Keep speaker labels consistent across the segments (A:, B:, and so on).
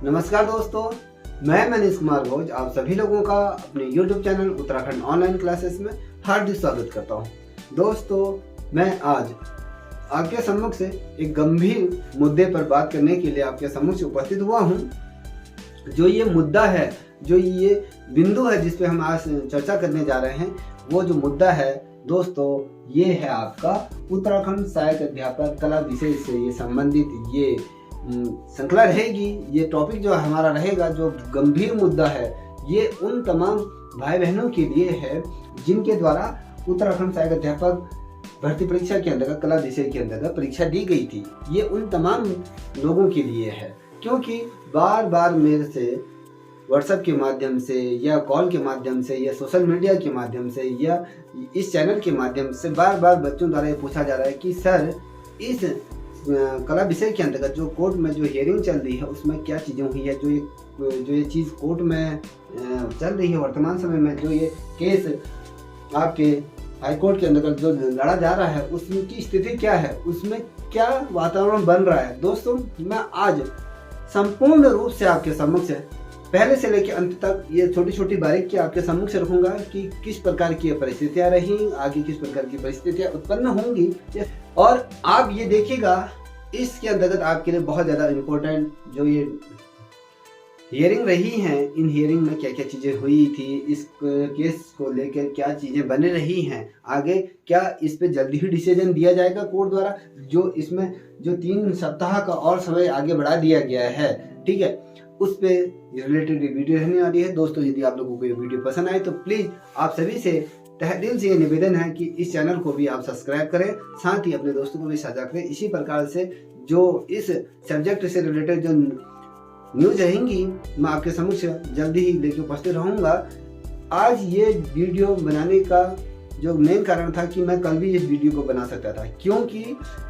A: नमस्कार दोस्तों, मैं मनीष कुमार घोष आप सभी लोगों का अपने YouTube channel Uttarakhand online classes में हार्दिक स्वागत करता हूं। दोस्तों, मैं आज आपके सम्मुख से एक गंभीर मुद्दे पर बात करने के लिए आपके सम्मुख से उपस्थित हुआ हूं। जो ये मुद्दा है, जो ये बिंदु है जिस पे हम आज चर्चा करने जा रहे हैं, वो जो मुद्दा है दोस्तों, ये है आपका उत्तराखंड सहायक अध्यापक कला विषय से ये संबंधित ये श्रृंखला रहेगी। ये टॉपिक जो हमारा रहेगा, जो गंभीर मुद्दा है, ये उन तमाम भाई बहनों के लिए है जिनके द्वारा उत्तराखंड सहायक अध्यापक भर्ती परीक्षा के अंतर्गत कला विषय के अंतर्गत परीक्षा दी गई थी। ये उन तमाम लोगों के लिए है, क्योंकि बार बार मेरे से व्हाट्सएप के माध्यम से या कॉल के माध्यम से या सोशल मीडिया के माध्यम से या इस चैनल के माध्यम से बार बार बच्चों द्वारा ये पूछा जा रहा है कि सर, इस कला विषय के अंतर्गत जो कोर्ट में जो हियरिंग चल रही है उसमें क्या चीज़ें हुई है, जो ये चीज़ कोर्ट में चल रही है वर्तमान समय में, जो ये केस आपके हाई कोर्ट के अंतर्गत जो लड़ा जा रहा है उसकी स्थिति क्या है, उसमें क्या वातावरण बन रहा है। दोस्तों, मैं आज संपूर्ण रूप से आपके सम्मुख से पहले से लेकर अंत तक ये छोटी छोटी बारीकी आपके सम्मुख से रखूंगा कि किस प्रकार की परिस्थितियां रही, आगे किस प्रकार की परिस्थितियां उत्पन्न होंगी, और आप ये देखिएगा इसके अंतर्गत आपके लिए बहुत ज़्यादा इम्पोर्टेंट जो ये हियरिंग रही हैं, इन हियरिंग में क्या क्या चीज़ें हुई थी, इस केस को लेकर क्या चीज़ें बन रही हैं, आगे क्या इस पे जल्दी ही डिसीजन दिया जाएगा कोर्ट द्वारा, जो इसमें जो 3 सप्ताह का और समय आगे बढ़ा दिया गया है, ठीक है, उस पे रिलेटेड वीडियो रहने वाली है। दोस्तों, यदि आप लोगों को ये वीडियो पसंद आए तो प्लीज़ आप सभी से तहे दिल से ये निवेदन है कि इस चैनल को भी आप सब्सक्राइब करें, साथ ही अपने दोस्तों को भी साझा करें। इसी प्रकार से जो इस सब्जेक्ट से रिलेटेड जो न्यूज रहेंगी, मैं आपके समक्ष जल्दी ही लेके उपस्थित रहूँगा। आज ये वीडियो बनाने का जो मेन कारण था कि मैं कल भी इस वीडियो को बना सकता था, क्योंकि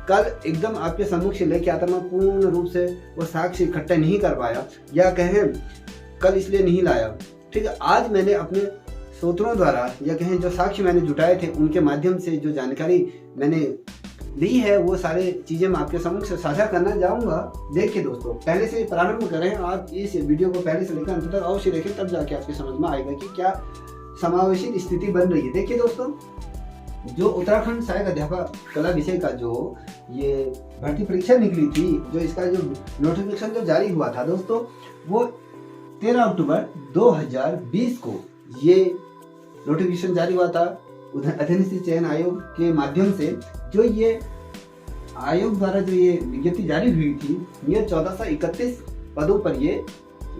A: कल एकदम आपके सम्मुख से लेके आता, मैं पूर्ण रूप से वो साक्ष्य इकट्ठा नहीं कर पाया, या कहें कल इसलिए नहीं लाया, ठीक है। आज मैंने अपने सूत्रों द्वारा या कहें जो साक्ष्य मैंने जुटाए थे उनके माध्यम से जो जानकारी मैंने ली है, वो सारे चीज़ें मैं आपके सम्मुख से साझा करना चाहूँगा। देखिए दोस्तों, पहले से प्रारंभ करें, आप इस वीडियो को पहले से लेकर अंत तक अवश्य देखें, तब जाके आपके समझ में आएगा कि क्या समावेशित स्थिति बन रही है। देखिए दोस्तों, जो उत्तराखंड सहायक अध्यापक कला विषय का जो ये भर्ती परीक्षा निकली थी, जो इसका जो नोटिफिकेशन जो जारी हुआ था दोस्तों, वो 13 अक्टूबर 2020 को ये नोटिफिकेशन जारी हुआ था अधीनस्थ चयन आयोग के माध्यम से। जो ये आयोग द्वारा जो ये विज्ञप्ति जारी हुई थी, ये 1431 पदों पर ये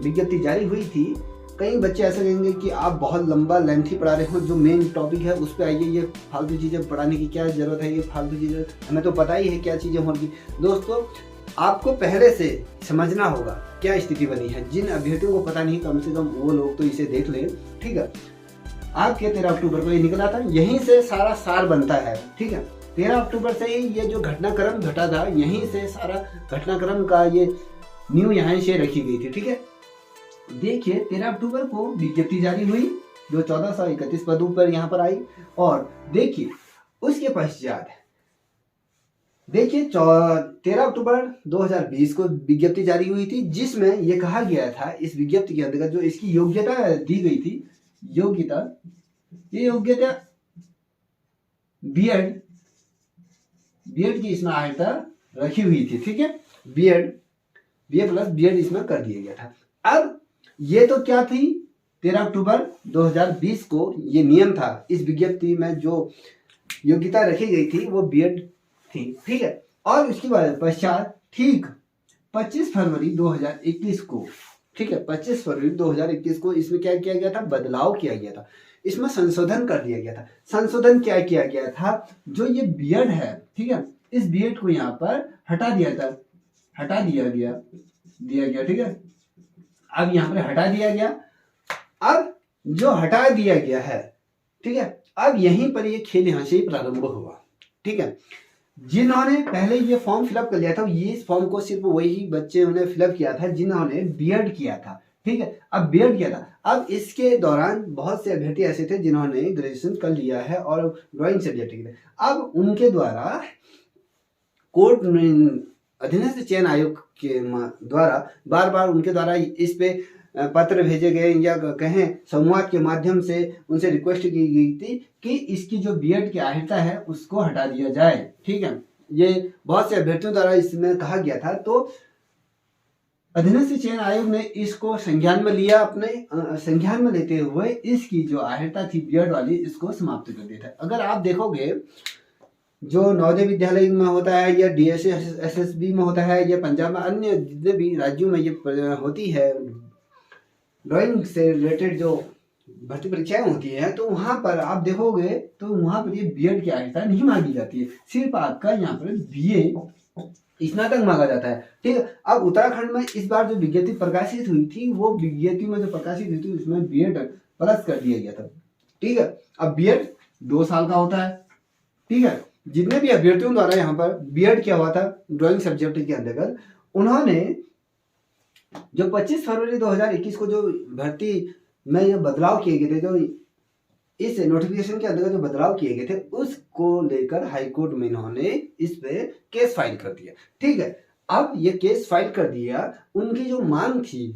A: विज्ञप्ति जारी हुई थी। कई बच्चे ऐसे कहेंगे कि आप बहुत लंबा लेंथी पढ़ा रहे हो, जो मेन टॉपिक है उस पर आइए, ये फालतू चीज़ें पढ़ाने की क्या ज़रूरत है, ये फालतू चीज़ें हमें तो पता ही है क्या चीज़ें होंगी। दोस्तों, आपको पहले से समझना होगा क्या स्थिति बनी है। जिन अभ्यर्थियों को पता नहीं, कम से कम वो लोग तो इसे देख लें, ठीक है। आपके 13 अक्टूबर को ये निकला था, यहीं से सारा सार बनता है, ठीक है। 13 अक्टूबर से ही ये जो घटनाक्रम घटा था, यहीं से सारा घटनाक्रम का ये न्यू यहाँ से रखी गई थी, ठीक है। देखिए, 13 अक्टूबर को विज्ञप्ति जारी हुई जो 1431 पदों पर यहाँ पर आई, और देखिए उसके पश्चात देखिए 13 अक्टूबर 2020 को विज्ञप्ति जारी हुई थी, जिसमें यह कहा गया था, इस विज्ञप्ति के अंतर्गत जो इसकी योग्यता दी गई थी, योग्यता बीएड की इसमें अर्हता रखी हुई थी, ठीक है। बीए प्लस बीएड इसमें कर दिया गया था। अब ये तो क्या थी, 13 अक्टूबर 2020 को ये नियम था। इस विज्ञप्ति में जो योग्यता रखी गई थी वो बीएड थी, ठीक है। और उसके बाद पश्चात ठीक 25 फरवरी 2021 को, ठीक है, 25 फरवरी 2021 को इसमें क्या किया गया था, बदलाव किया गया था, इसमें संशोधन कर दिया गया था। संशोधन क्या किया गया था, जो ये बीएड है, ठीक है, इस बीएड को यहाँ पर हटा दिया गया, ठीक है। अब यहाँ पर हटा दिया गया। अब जो हटा दिया गया है, ठीक है, अब यहीं पर ये खेल यहाँ से ही प्रारंभ हुआ, ठीक है। जिन्होंने पहले ये फॉर्म फिलअप कर लिया था, ये इस फॉर्म को सिर्फ वही बच्चे उन्हें फिलअप किया था जिन्होंने बीएड किया था, ठीक है। अब बीएड किया था। अब इसके दौरान बहुत से अभ्यर्थी ऐसे थे जिन्होंने ग्रेजुएशन कर लिया है और ड्राइंग सब्जेक्ट के लिए, अब उनके द्वारा कोर्ट में अधीनस्थ चयन आयोग के द्वारा बार बार उनके द्वारा इस पे पत्र भेजे गए या कहें संवाद के माध्यम से उनसे रिक्वेस्ट की गई थी कि इसकी जो बीएड की अर्हता है उसको हटा दिया जाए। ठीक है, ये बहुत से अभ्यर्थियों द्वारा इसमें कहा गया था। तो अधीनस्थ चयन आयोग ने इसको संज्ञान में लिया, अपने संज्ञान में लेते हुए इसकी जो अर्हता थी बीएड वाली इसको समाप्त कर दिया था। अगर आप देखोगे जो नवोदय विद्यालय में होता है या DSA-SSB में होता है या पंजाब में अन्य जितने भी राज्यों में ये होती है ड्राइंग से रिलेटेड जो भर्ती परीक्षाएं होती हैं, तो वहां पर आप देखोगे तो वहां पर ये बीएड की अर्हता नहीं मांगी जाती है, सिर्फ आपका यहाँ पर बीए स्नातक मांगा जाता है। ठीक है, अब उत्तराखंड में इस बार जो विज्ञप्ति प्रकाशित हुई थी वो विज्ञप्ति में जो प्रकाशित हुई थी उसमें बीएड प्लस कर दिया गया था। ठीक है, अब बीएड 2 साल का होता है। ठीक है, जितने भी अभ्यर्थियों द्वारा यहाँ पर बीएड किया हुआ था ड्राइंग सब्जेक्ट के अंतर्गत, उन्होंने जो 25 फरवरी 2021 को जो भर्ती में ये बदलाव किए गए थे, जो इस नोटिफिकेशन के अंतर्गत जो बदलाव किए गए थे उसको लेकर हाईकोर्ट में इन्होंने इस पे केस फाइल कर दिया। ठीक है, अब ये केस फाइल कर दिया, उनकी जो मांग थी,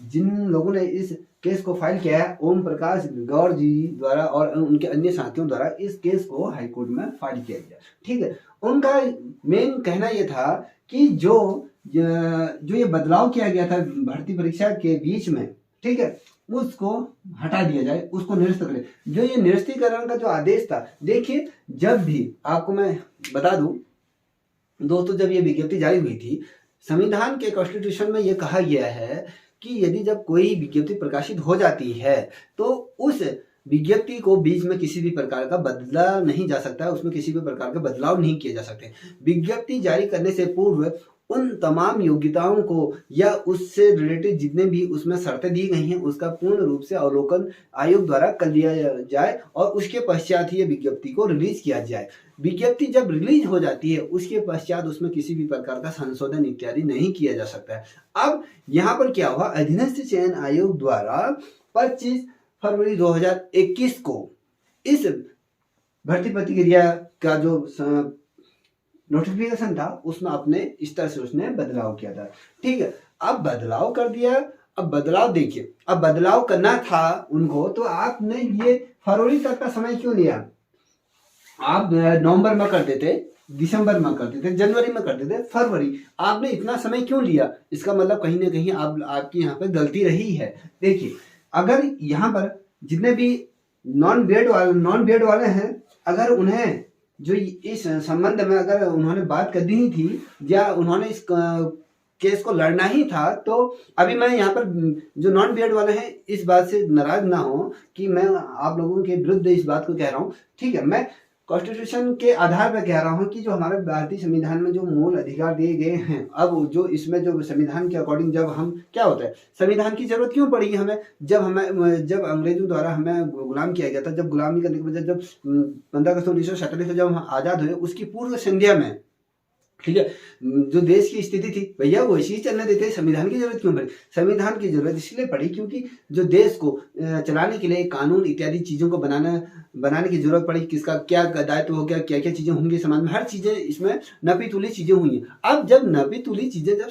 A: जिन लोगों ने इस केस को फाइल किया है, ओम प्रकाश गौर जी द्वारा और उनके अन्य साथियों द्वारा इस केस को हाईकोर्ट में फाइल किया गया। ठीक है, उनका मेन कहना यह था कि जो ये बदलाव किया गया था भर्ती परीक्षा के बीच में, ठीक है, उसको हटा दिया जाए, उसको निरस्त करें। जो ये निरस्तीकरण का जो आदेश था, देखिए जब भी आपको मैं बता दूं दोस्तों, जब ये विज्ञप्ति जारी हुई थी, संविधान के कॉन्स्टिट्यूशन में ये कहा गया है कि यदि जब कोई विज्ञप्ति प्रकाशित हो जाती है तो उस विज्ञप्ति को बीच में किसी भी प्रकार का बदला नहीं जा सकता है, उसमें किसी भी प्रकार के बदलाव नहीं किए जा सकते। विज्ञप्ति जारी करने से पूर्व उन तमाम योग्यताओं को या उससे रिलेटेड जितने भी उसमें शर्तें दी गई हैं उसका पूर्ण रूप से अवलोकन आयोग द्वारा कर लिया जाए और उसके पश्चात ही विज्ञप्ति को रिलीज किया जाए। विज्ञप्ति जब रिलीज हो जाती है उसके पश्चात उसमें किसी भी प्रकार का संशोधन इत्यादि नहीं किया जा सकता है। अब यहाँ पर क्या हुआ, अधीनस्थ चयन आयोग द्वारा 25 फरवरी 2021 को इस भर्ती प्रक्रिया का जो नोटिफिकेशन था उसमें अपने इस तरह से उसने बदलाव किया था। ठीक है, अब बदलाव कर दिया। अब बदलाव देखिए, अब बदलाव करना था उनको तो आपने ये फरवरी तक का समय क्यों लिया? आप नवंबर में कर देते, दिसंबर में कर देते, जनवरी में कर देते, फरवरी, आपने इतना समय क्यों लिया? इसका मतलब कहीं ना कहीं आपकी यहाँ पे गलती रही है। देखिए, अगर यहाँ पर जितने भी नॉन बीएड वाले हैं, अगर उन्हें जो इस संबंध में अगर उन्होंने बात कर दी थी या उन्होंने इस केस को लड़ना ही था, तो अभी मैं यहाँ पर जो नॉन बीएड वाले हैं इस बात से नाराज ना हो कि मैं आप लोगों के विरुद्ध इस बात को कह रहा हूँ। ठीक है, मैं कॉन्स्टिट्यूशन के आधार पर कह रहा हूँ कि जो हमारे भारतीय संविधान में जो मूल अधिकार दिए गए हैं, अब जो इसमें जो संविधान के अकॉर्डिंग जब हम क्या होता है, संविधान की जरूरत क्यों पड़ी हमें? जब अंग्रेजों द्वारा हमें गुलाम किया गया था, जब गुलामी करने के बजाय जब 15 अगस्त 1947 जब हम आज़ाद हुए उसकी पूर्व संध्या में, ठीक है, जो देश की स्थिति थी भैया वो इसी चलने देते, संविधान की जरूरत क्यों पड़ी? संविधान की जरूरत इसलिए पड़ी क्योंकि जो देश को चलाने के लिए कानून इत्यादि चीजों को बनाने की जरूरत पड़ी। किसका क्या दायित्व हो गया, क्या क्या चीजें होंगी समाज में, हर चीजें इसमें नपी तुली चीजें हुई हैं। अब जब नपी तुली चीजें जब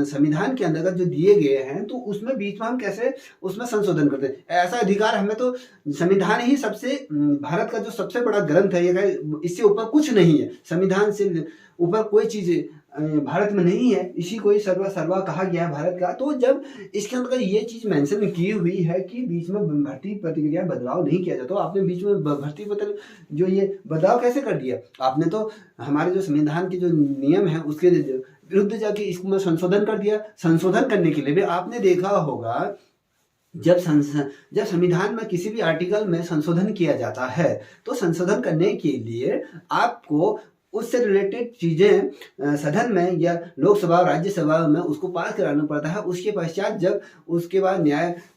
A: संविधान के अंतर्गत जो दिए गए हैं तो उसमें बीच में हम कैसे उसमें संशोधन करते हैं? ऐसा अधिकार हमें तो संविधान ही सबसे भारत का जो सबसे बड़ा ग्रंथ है, ये इससे ऊपर कुछ नहीं है, संविधान से ऊपर कोई चीज भारत में नहीं है, इसी को ही सर्वा कहा गया है भारत का। तो जब इसके अंदर ये चीज मेंशन की हुई है कि बीच में भर्ती प्रक्रिया बदलाव नहीं किया जाता, तो आपने बीच में भर्ती जो ये बदलाव कैसे कर दिया? आपने तो हमारे जो संविधान के जो नियम है उसके विरुद्ध जाके इसमें संशोधन कर दिया। संशोधन करने के लिए भी आपने देखा होगा जब संविधान में किसी भी आर्टिकल में संशोधन किया जाता है तो संशोधन करने के लिए आपको उससे रिलेटेड चीजें सदन में या लोकसभा और राज्यसभा में उसको पास कराना पड़ता है। उसके पश्चात जब उसके बाद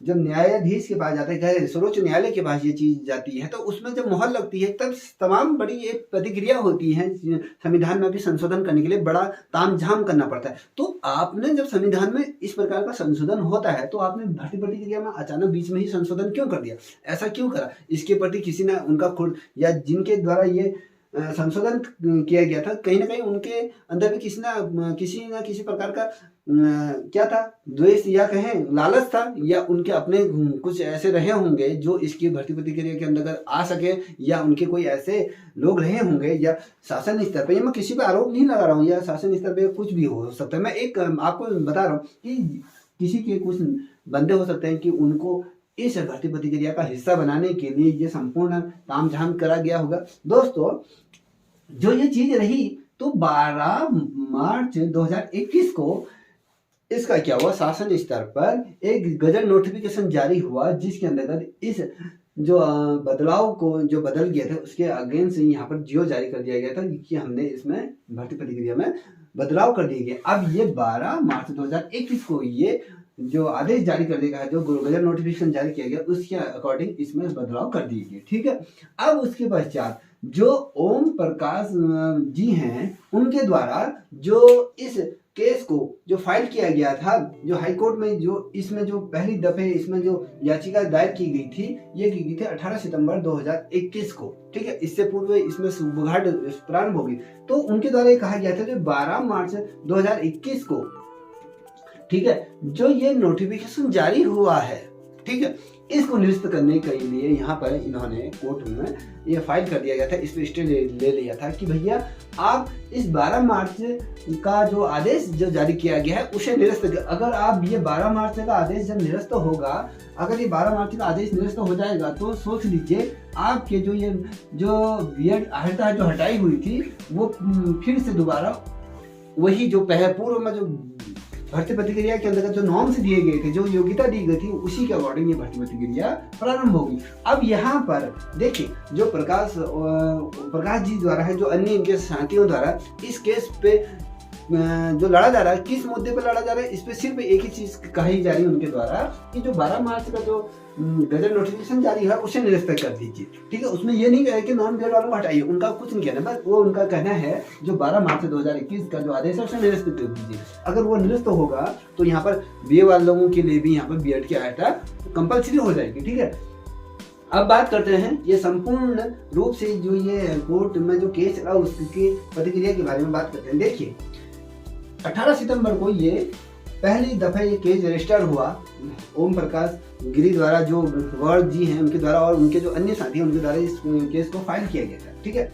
A: जब न्यायाधीश के पास जाता है, सर्वोच्च न्यायालय के पास ये चीज जाती है, तो उसमें जब मोहर लगती है तब तमाम बड़ी एक प्रतिक्रिया होती है। संविधान में भी संशोधन करने के लिए बड़ा तामझाम करना पड़ता है। तो आपने जब संविधान में इस प्रकार का संशोधन होता है तो आपने भर्ती प्रक्रिया में अचानक बीच में ही संशोधन क्यों कर दिया? ऐसा क्यों करा? इसके प्रति किसी ने उनका खुद या जिनके द्वारा ये संशोधन किया गया था। कहीं ना कहीं उनके अंदर भी किसी ना किसी प्रकार का क्या था, द्वेष या कहें लालच था, या उनके अपने कुछ ऐसे रहे होंगे जो इसकी भर्ती प्रक्रिया के अंदर आ सके, या उनके कोई ऐसे लोग रहे होंगे, या शासन स्तर पर, या मैं किसी पे आरोप नहीं लगा रहा हूँ, या शासन स्तर पे कुछ भी हो सकता है। मैं एक आपको बता रहा हूँ कि किसी के कुछ बंदे हो सकते हैं कि उनको इस भर्ती प्रक्रिया का हिस्सा बनाने के लिए ये संपूर्ण तामझाम करा गया होगा। दोस्तों, जो ये चीज रही, तो 12 मार्च 2021 को इसका क्या हुआ, शासन स्तर पर एक गजट नोटिफिकेशन जारी हुआ, जिसके अंतर्गत इस जो बदलाव को जो बदल गया था उसके अगेंस्ट यहाँ पर जियो जारी कर दिया गया था कि हमने इसमें भर्ती प्रक्रिया में बदलाव कर दिए गए। अब ये 12 मार्च 2021 को ये जो आदेश जारी कर दिया गया, जो गजट नोटिफिकेशन जारी किया गया, उसके अकॉर्डिंग इसमें बदलाव कर दिए गए। ठीक है। अब उसके पश्चात जो ओम प्रकाश जी हैं, उनके द्वारा जो इस केस को जो फाइल किया गया था, जो हाई कोर्ट में, जो इसमें जो पहली दफे इसमें जो याचिका दायर की गई थी, ये की गई थी 18 सितंबर 2021 को। ठीक है। इससे पूर्व इसमें सुबघाट प्रारंभ होगी। तो उनके द्वारा ये कहा गया था कि 12 मार्च 2021 को, ठीक है, जो ये नोटिफिकेशन जारी हुआ है, ठीक है, इसको निरस्त करने के लिए यहाँ पर इन्होंने कोर्ट में ये फाइल कर दिया गया था, इस पे स्टे ले लिया था कि भैया आप इस 12 मार्च का जो आदेश जो जारी किया गया है उसे निरस्त, अगर आप ये 12 मार्च का आदेश जब निरस्त होगा, अगर ये 12 मार्च का आदेश निरस्त हो जाएगा, तो सोच लीजिए आपके जो ये जो बीएड अर्हता जो हटाई हुई थी, वो फिर से दोबारा वही जो पूर्व में जो भर्ती प्रक्रिया के अंतर्गत जो नॉर्म्स दिए गए थे, जो योग्यता दी गई थी, उसी के अकॉर्डिंग ये भर्ती प्रक्रिया प्रारंभ होगी। अब यहाँ पर देखिए, जो प्रकाश जी द्वारा है, जो अन्य इनके साथियों द्वारा इस केस पे जो लड़ा जा रहा है, किस मुद्दे पे लड़ा जा रहा है, इस पे सिर्फ एक ही चीज कही जा रही है उनके द्वारा कि जो 12 मार्च का जो गजट नोटिफिकेशन जारी है उसे निरस्त कर दीजिए। ठीक है। उसमें ये नहीं कहे कि नॉन बीएड वालों को हटाइए, उनका कुछ नहीं कहना, बस वो उनका कहना है जो 12 मार्च 2021 का जो आदेश है उसे निरस्त कर दीजिए। अगर वो निरस्त होगा तो यहाँ पर बीए वाले लोगों के लिए भी यहाँ पर बीएड की अर्हता कंपल्सरी हो जाएगी। ठीक है। अब बात करते हैं ये संपूर्ण रूप से जो ये कोर्ट में जो केस चला उसकी प्रतिक्रिया के बारे में बात करते हैं। देखिए, 18 सितंबर को ये पहली दफा ये केस रजिस्टर हुआ ओम प्रकाश गिरी द्वारा, जो वर्ड जी हैं उनके द्वारा, और उनके जो अन्य साथी हैं उनके द्वारा इस केस को फाइल किया गया था। ठीक है।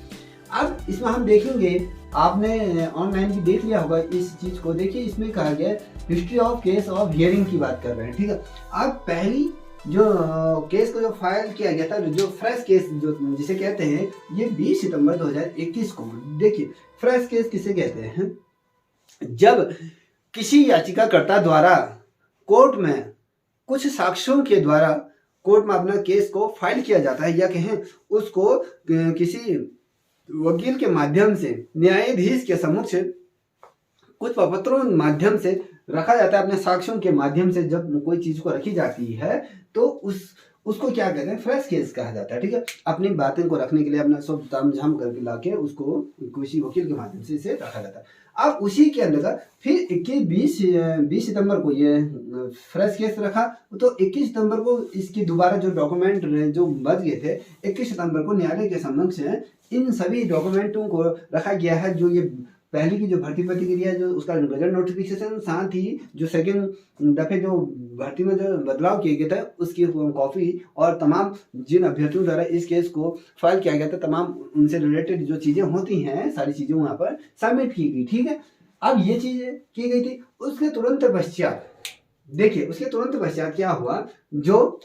A: अब इसमें हम देखेंगे, आपने ऑनलाइन भी देख लिया होगा इस चीज को। देखिए, इसमें कहा गया history of case of hearing की बात कर रहे हैं। ठीक है। अब पहली जो केस को जो फाइल किया गया था, जो फ्रेश केस जो जिसे कहते हैं, ये 20 सितंबर 2021 को। देखिए, फ्रेश केस किसे कहते हैं? जब किसी याचिकाकर्ता द्वारा कोर्ट में कुछ साक्ष्यों के द्वारा कोर्ट में अपना केस को फाइल किया जाता है, या कहें उसको किसी वकील के माध्यम से न्यायाधीश के समक्ष कुछ पत्रों माध्यम से रखा जाता है, अपने साक्ष्यों के माध्यम से जब कोई चीज को रखी जाती है, तो उसको क्या कहते हैं? फ्रेश केस कहा जाता है। ठीक है। अपनी बातें को रखने के लिए अपना सब तामझाम करके लाके उसको किसी वकील के माध्यम से इसे रखा जाता है। अब उसी के अंतर्गत फिर 20 सितंबर को ये फ्रेश केस रखा, तो 21 सितंबर को इसकी दोबारा जो डॉक्यूमेंट जो बच गए थे, 21 सितंबर को न्यायालय के समक्ष इन सभी डॉक्यूमेंटों को रखा गया है। जो ये पहली की जो भर्ती प्रक्रिया जो उसका गजट नोटिफिकेशन, साथ ही जो सेकंड दफे जो भर्ती में जो बदलाव किए गए थे उसकी कॉपी, और तमाम जिन अभ्यर्थियों द्वारा इस केस को फाइल किया गया था, तमाम उनसे रिलेटेड जो चीजें होती हैं, सारी चीजें वहां पर सबमिट की गई। ठीक है। अब ये चीजें की गई थी। उसके तुरंत पश्चात देखिए, उसके तुरंत पश्चात क्या हुआ, जो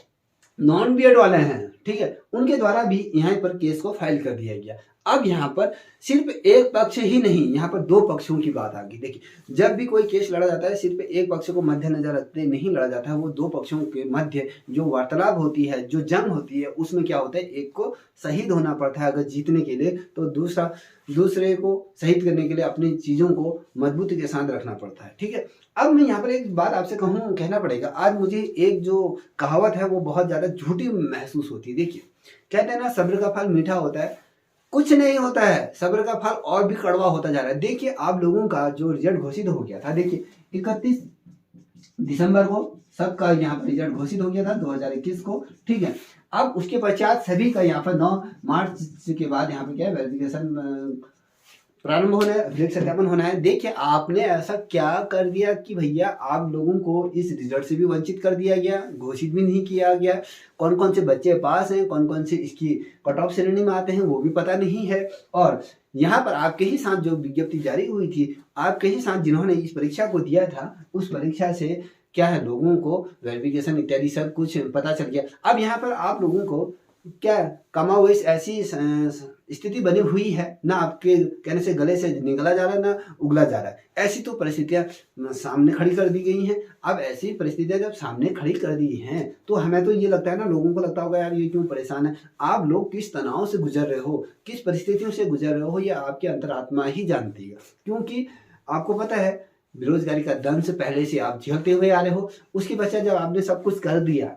A: नॉन बीएड वाले हैं, ठीक है, उनके द्वारा भी यहाँ पर केस को फाइल कर दिया गया। अब यहाँ पर सिर्फ एक पक्ष ही नहीं, यहाँ पर दो पक्षों की बात आ गई। देखिए, जब भी कोई केस लड़ा जाता है, सिर्फ एक पक्ष को मद्देनजर रखते नहीं लड़ा जाता है, वो दो पक्षों के मध्य जो वार्तालाप होती है, जो जंग होती है, उसमें क्या होता है, एक को शहीद होना पड़ता है अगर जीतने के लिए, तो दूसरे को शहीद करने के लिए अपनी चीजों को मजबूती के साथ रखना पड़ता है। ठीक है। अब मैं यहाँ पर एक बात आपसे कहना पड़ेगा, आज मुझे एक जो कहावत है वो बहुत ज्यादा झूठी महसूस होती है। देखिए, कहते हैं ना, सब्र का फल मीठा होता है, कुछ नहीं होता है, सब्र का फल और भी कड़वा होता जा रहा है। देखिए, आप लोगों का जो रिजल्ट घोषित हो गया था, देखिए 31 दिसंबर को सबका यहाँ पर रिजल्ट घोषित हो गया था 2021 को, ठीक है। अब उसके पश्चात सभी का यहाँ पर 9 मार्च के बाद यहाँ पर क्या है, वेरिफिकेशन प्रारंभ होना है, अभिलेख सत्यापन होना है। देखिए आपने ऐसा क्या कर दिया कि भैया आप लोगों को इस रिजल्ट से भी वंचित कर दिया गया, घोषित भी नहीं किया गया। कौन कौन से बच्चे पास हैं, कौन कौन से इसकी कट ऑफ श्रेणी में आते हैं वो भी पता नहीं है। और यहाँ पर आपके ही साथ जो विज्ञप्ति जारी हुई थी, आपके ही साथ जिन्होंने इस परीक्षा को दिया था, उस परीक्षा से क्या है लोगों को वेरिफिकेशन इत्यादि सब कुछ पता चल गया। अब यहाँ पर आप लोगों को क्या कमावेश ऐसी स्थिति बनी हुई है, ना आपके कहने से गले से निकला जा रहा है ना उगला जा रहा है। ऐसी तो परिस्थितियां सामने खड़ी कर दी गई हैं। अब ऐसी परिस्थितियां जब सामने खड़ी कर दी हैं तो हमें तो ये लगता है ना, लोगों को लगता होगा यार ये क्यों परेशान है। आप लोग किस तनाव से गुजर रहे हो, किस परिस्थितियों से गुजर रहे हो, ये आपके अंतरात्मा ही जानती है। क्योंकि आपको पता है बेरोजगारी का दंश पहले से आप झेलते हुए आ रहे हो। उसके पश्चात जब आपने सब कुछ कर दिया,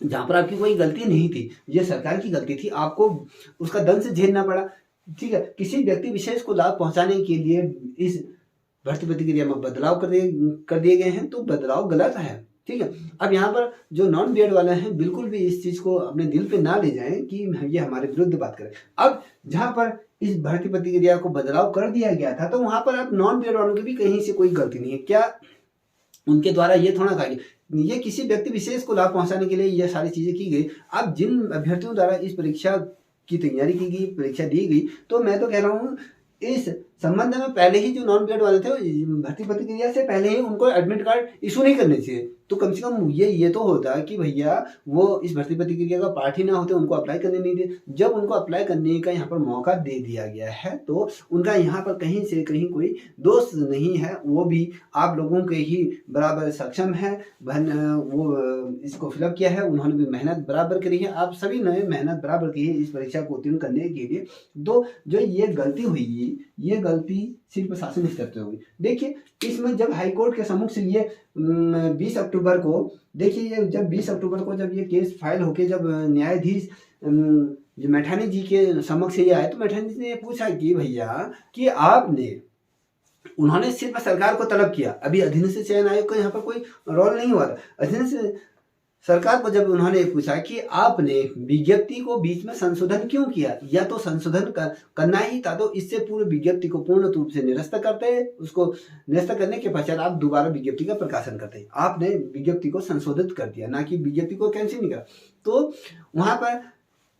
A: जहां पर आपकी कोई गलती नहीं थी, ये सरकार की गलती थी, आपको उसका दंश झेलना पड़ा, ठीक है। किसी व्यक्ति विशेष को लाभ पहुंचाने के लिए इस भर्ती प्रक्रिया में बदलाव कर दिए गए हैं, तो बदलाव गलत है, ठीक है। अब यहाँ पर जो नॉन बीएड वाले हैं बिल्कुल भी इस चीज को अपने दिल पे ना ले जाएं कि ये हमारे विरुद्ध बात करें। अब जहां पर इस भर्ती प्रक्रिया को बदलाव कर दिया गया था, तो वहां पर अब नॉन बीएड वालों की भी कहीं से कोई गलती नहीं है। क्या उनके द्वारा ये थोड़ा कहा गया, ये किसी व्यक्ति विशेष को लाभ पहुंचाने के लिए ये सारी चीजें की गई। अब जिन अभ्यर्थियों द्वारा इस परीक्षा की तैयारी की गई, परीक्षा दी गई, तो मैं तो कह रहा हूँ इस संबंध में पहले ही जो नॉन बीएड वाले थे भर्ती प्रक्रिया से पहले ही उनको एडमिट कार्ड इशू नहीं करने चाहिए। तो कम से कम ये तो होता है कि भैया वो इस भर्ती प्रक्रिया का पार्ट ही ना होते, उनको अप्लाई करने नहीं दे। जब उनको अप्लाई करने का यहाँ पर मौका दे दिया गया है तो उनका यहाँ पर कहीं से कहीं कोई दोष नहीं है, वो भी आप लोगों के ही बराबर सक्षम है। वो इसको फिलअप किया है, उन्होंने भी मेहनत बराबर करी है, आप सभी ने मेहनत बराबर की है इस परीक्षा को उत्तीर्ण करने के लिए। तो जो ये गलती हुई, ये गलती सिर्फ प्रशासन स्तर पे हुई। देखिए इसमें जब हाईकोर्ट के सम्मुख से ये 20 अक्टूबर को, देखिए ये जब 20 अक्टूबर को जब ये केस फाइल होके जब न्यायाधीश जो मैठानी जी के समक्ष से ये आए, तो मैठानी जी ने पूछा कि भैया कि उन्होंने सिर्फ सरकार को तलब किया, अभी अधीनस्थ चयन आयोग का यहाँ पर कोई रोल नहीं हुआ था। अधीनस्थ सरकार को जब उन्होंने पूछा कि आपने विज्ञप्ति को बीच में संशोधन क्यों किया, या तो संशोधन करना ही था तो इससे पूर्व विज्ञप्ति को पूर्ण रूप से निरस्त करते, उसको निरस्त करने के पश्चात आप दोबारा विज्ञप्ति का प्रकाशन करते। आपने विज्ञप्ति को संशोधित कर दिया, ना कि विज्ञप्ति को कैंसिल नहीं करा। तो वहां पर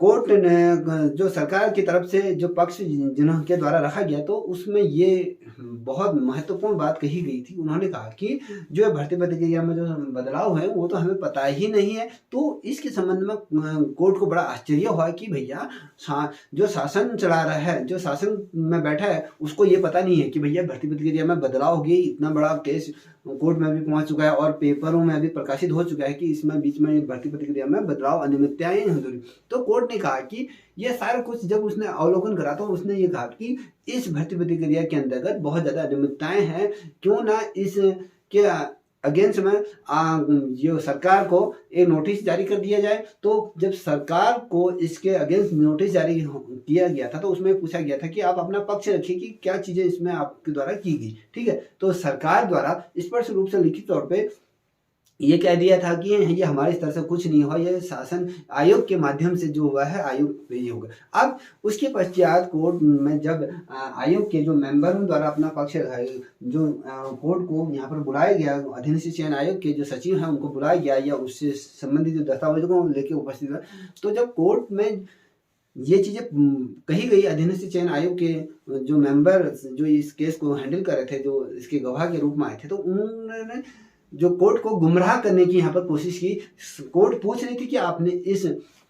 A: कोर्ट ने जो सरकार की तरफ से जो पक्ष जिनके द्वारा रखा गया, तो उसमें ये बहुत महत्वपूर्ण बात कही गई थी। उन्होंने कहा कि जो भर्ती प्रक्रिया में जो बदलाव है वो तो हमें पता ही नहीं है। तो इसके संबंध में कोर्ट को बड़ा आश्चर्य हुआ कि भैया जो शासन चला रहा है, जो शासन में बैठा है, उसको ये पता नहीं है कि भैया भर्ती प्रक्रिया में बदलाव हो गई। इतना बड़ा केस कोर्ट में भी पहुंच चुका है और पेपरों में भी प्रकाशित हो चुका है कि इसमें बीच में भर्ती प्रक्रिया में बदलाव, अनियमितताएं हुई। तो कोर्ट ने कहा कि ये सारा कुछ जब उसने अवलोकन करा तो उसने ये कहा कि इस भर्ती प्रक्रिया के अंतर्गत बहुत ज्यादा अनियमितताएं हैं, क्यों ना इसके अगेंस्ट में जो सरकार को एक नोटिस जारी कर दिया जाए। तो जब सरकार को इसके अगेंस्ट नोटिस जारी किया गया था तो उसमें पूछा गया था कि आप अपना पक्ष रखिए कि क्या चीजें इसमें आपके द्वारा की गई, ठीक है। तो सरकार द्वारा स्पष्ट रूप से लिखित तौर पे ये कह दिया था कि ये हमारे स्तर से कुछ नहीं हुआ, ये शासन आयोग के माध्यम से जो हुआ है आयोग पे ही होगा। अब उसके पश्चात कोर्ट में जब आयोग के जो मेंबरों द्वारा अपना पक्ष जो कोर्ट को यहाँ पर बुलाया गया, अधीनस्थ चयन आयोग के जो सचिव हैं उनको बुलाया गया या उससे संबंधित जो दस्तावेजों को लेके उपस्थित हुआ, तो जब कोर्ट में ये चीजें कही गई, अधीनस्थ चयन आयोग के जो मेंबर जो इस केस को हैंडल कर रहे थे, जो इसके गवाह के रूप में आए थे, तो उन्होंने जो कोर्ट को गुमराह करने की यहाँ पर कोशिश की। कोर्ट पूछ रही थी कि आपने इस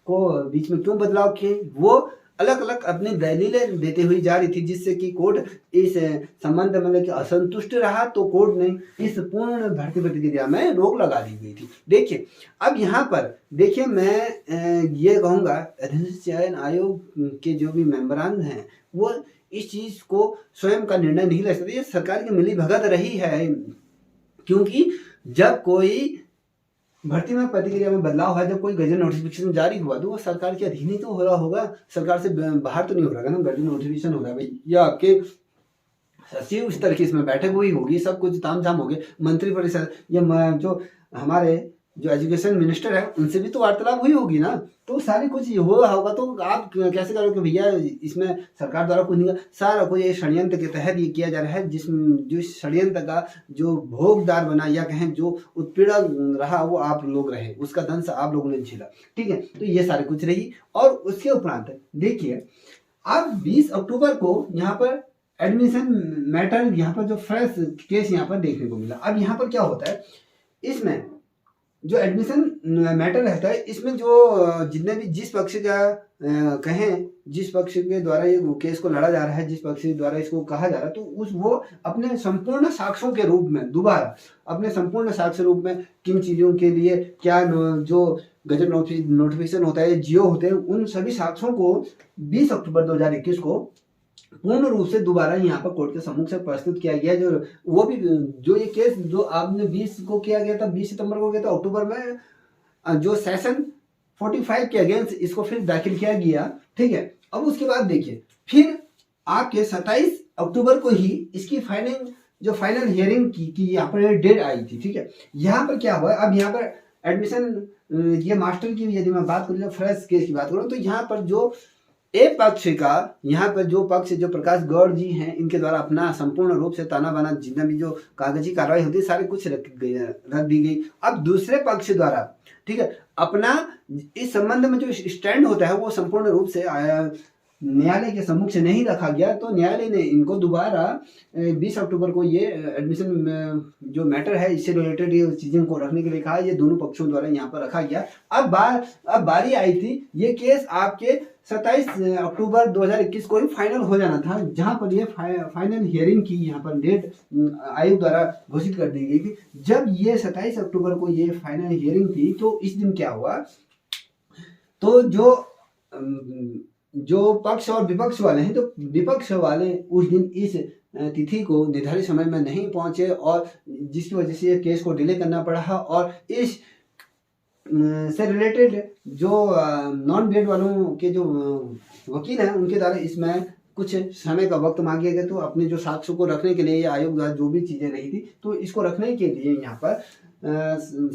A: को बीच में क्यों बदलाव किए, वो अलग अलग अपनी दलीलें देते हुए जा रही थी, जिससे कि कोर्ट इस संबंध में लेकर असंतुष्ट रहा। तो कोर्ट ने इस पूर्ण भर्ती प्रक्रिया में रोक लगा दी गई थी। देखिए अब यहाँ पर देखिए मैं ये कहूँगा अधीनस्थ चयन आयोग के जो भी मेंबरान हैं वो इस चीज को स्वयं का निर्णय नहीं ले सकते, ये सरकार की मिली भगत रही है। क्योंकि जब कोई भर्ती में प्रक्रिया में बदलाव है, जब कोई गजट नोटिफिकेशन जारी हुआ तो वो सरकार के अधीन ही तो हो रहा होगा, सरकार से बाहर तो नहीं हो रहा है ना, गजट नोटिफिकेशन हो रहा है भाई, या आपके सचिव इस तरह की इसमें बैठक हुई होगी, सब कुछ तामझाम हो गया, मंत्रिपरिषद या जो हमारे जो एजुकेशन मिनिस्टर है उनसे भी तो वार्तालाप हुई होगी ना, तो सारी कुछ हुआ होगा। तो आप कैसे करोगे भैया इसमें सरकार द्वारा कुछ नहीं, सारा कुछ ये षड्यंत्र के तहत ये किया जा रहा है, जिस षड्यंत्र का जो भोगदार बना या कहें जो उत्पीड़न रहा वो आप लोग रहे, उसका दंश आप लोगों ने झेला। ठीक है, तो ये सारी कुछ रही। और उसके उपरांत देखिए अब 20 अक्टूबर को यहाँ पर एडमिशन मैटर, यहाँ पर जो फ्रेश केस यहाँ पर देखने को मिला। अब यहाँ पर क्या होता है, इसमें जो एडमिशन मैटर रहता है, इसमें जो जितने भी जिस पक्ष का कहें, जिस पक्ष के द्वारा ये केस को लड़ा जा रहा है, जिस पक्ष के द्वारा इसको कहा जा रहा है, तो वो अपने संपूर्ण साक्ष्यों के रूप में दोबारा अपने संपूर्ण साक्ष्य रूप में किन चीज़ों के लिए क्या जो गजट नोटिफिकेशन होता है, जियो होते हैं, उन सभी साक्ष्यों को 20 अक्टूबर 2021 को पूर्ण रूप से दोबारा यहाँ पर कोर्ट के सम्मुख से प्रस्तुत किया गया। जो वो भी जो ये केस जो आपने 20 को किया गया था, 20 सितंबर को किया था, अक्टूबर में जो सेशन 45 के अगेंस्ट इसको फिर दाखिल किया गया। ठीक है, अब उसके बाद देखिए फिर आपके 27 अक्टूबर को ही इसकी फाइनल हियरिंग की यहाँ पर डेट आई थी। ठीक है, यहाँ पर क्या हुआ, अब यहाँ पर एडमिशन ये मास्टर की यदि मैं बात करूँ, फ्रेश केस की बात करूँ, तो यहाँ पर जो ए पक्ष का, यहाँ पर जो पक्ष जो प्रकाश गौड़ जी हैं, इनके द्वारा अपना संपूर्ण रूप से ताना बाना जितना भी जो कागजी कार्रवाई होती है सारी कुछ रख दी गई। अब दूसरे पक्ष द्वारा ठीक है अपना इस संबंध में जो स्टैंड होता है वो संपूर्ण रूप से न्यायालय के सम्मुख से नहीं रखा गया। तो न्यायालय ने इनको दोबारा 20 अक्टूबर को ये एडमिशन जो मैटर है इससे रिलेटेड ये चीज़ों को रखने के लिए कहा, ये दोनों पक्षों द्वारा यहाँ पर रखा गया। अब बारी आई थी, ये केस आपके 27 अक्टूबर 2021 को ही फाइनल हो जाना था, जहाँ पर ये फाइनल हियरिंग की यहाँ पर डेट आयोग द्वारा घोषित कर दी गई थी। जब ये 27 अक्टूबर को ये फाइनल हियरिंग थी, तो इस दिन क्या हुआ, तो जो पक्ष और विपक्ष वाले हैं, तो विपक्ष वाले उस दिन इस तिथि को निर्धारित समय में नहीं पहुंचे और जिसकी वजह से ये केस को डिले करना पड़ा। और इस से रिलेटेड जो नॉन बीएड वालों के जो वकील हैं उनके द्वारा इसमें कुछ समय का वक्त मांगे गए। तो अपने जो साक्ष्यों को रखने के लिए आयोग द्वारा जो भी चीज़ें रही थी, तो इसको रखने के लिए यहाँ पर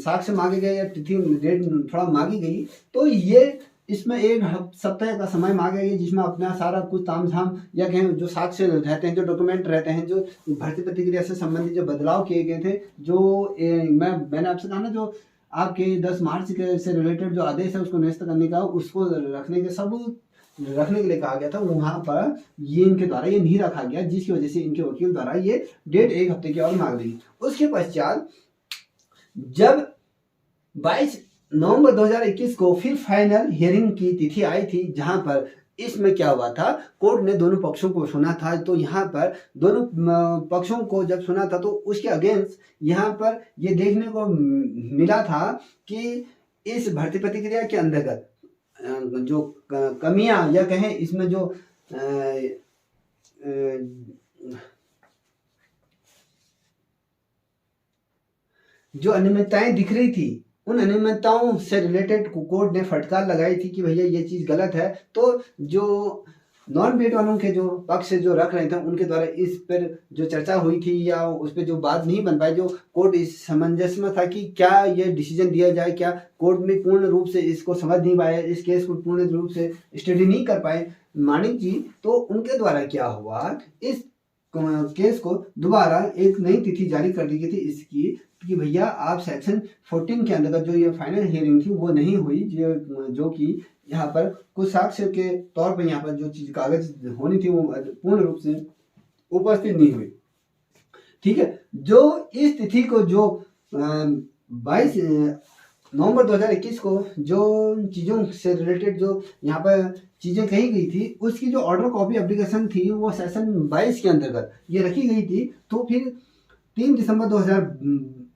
A: साक्ष्य मांगे गए या तिथि डेट थोड़ा मांगी गई। तो ये इसमें 1 सप्ताह का समय मांगा गया, जिसमें अपना सारा कुछ तामझाम या कहें जो साक्ष्य रहते हैं, जो डॉक्यूमेंट रहते हैं, जो भर्ती प्रक्रिया से संबंधित जो बदलाव किए गए थे, जो मैंने आपसे कहा ना, जो आपके 10 मार्च के से रिलेटेड जो आदेश है उसको निरस्त करने का, उसको रखने के लिए कहा गया था, वहाँ पर ये इनके द्वारा ये नहीं रखा गया, जिसकी वजह से इनके वकील द्वारा ये डेट 1 हफ्ते की और मांग दी। उसके पश्चात जब 22 नवंबर 2021 को फिर फाइनल हियरिंग की तिथि आई थी, जहां पर इसमें क्या हुआ था, कोर्ट ने दोनों पक्षों को सुना था। तो यहाँ पर दोनों पक्षों को जब सुना था, तो उसके अगेंस्ट यहाँ पर ये देखने को मिला था कि इस भर्ती प्रक्रिया के अंतर्गत जो कमियां या कहें इसमें जो अनियमितताएं दिख रही थी, उन अनियमितताओं से रिलेटेड कोर्ट ने फटकार लगाई थी कि भैया ये चीज़ गलत है। तो जो नॉन बीएड वालों के जो पक्ष जो रख रहे थे, उनके द्वारा इस पर जो चर्चा हुई थी या उस पर जो बात नहीं बन पाई, जो कोर्ट इस सामंजस्य में था कि क्या ये डिसीजन दिया जाए, क्या कोर्ट में पूर्ण रूप से इसको समझ नहीं पाए, इस केस को पूर्ण रूप से स्टडी नहीं कर पाए मानिक जी। तो उनके द्वारा क्या हुआ, इस केस को दोबारा एक नई तिथि जारी कर दी गई थी इसकी कि भैया आप सेक्शन 14 के अंतर्गत जो ये फाइनल हियरिंग थी वो नहीं हुई, जो कि यहाँ पर कुछ साक्ष्य के तौर पर यहाँ पर जो चीज कागज होनी थी वो पूर्ण रूप से उपस्थित नहीं हुई। ठीक है, जो इस तिथि को जो 22 नवंबर 2021 को जो चीज़ों से रिलेटेड जो यहाँ पर चीज़ें कही गई थी, उसकी जो ऑर्डर कॉपी एप्लीकेशन थी वो सेशन 22 के अंतर्गत ये रखी गई थी। तो फिर 3 दिसंबर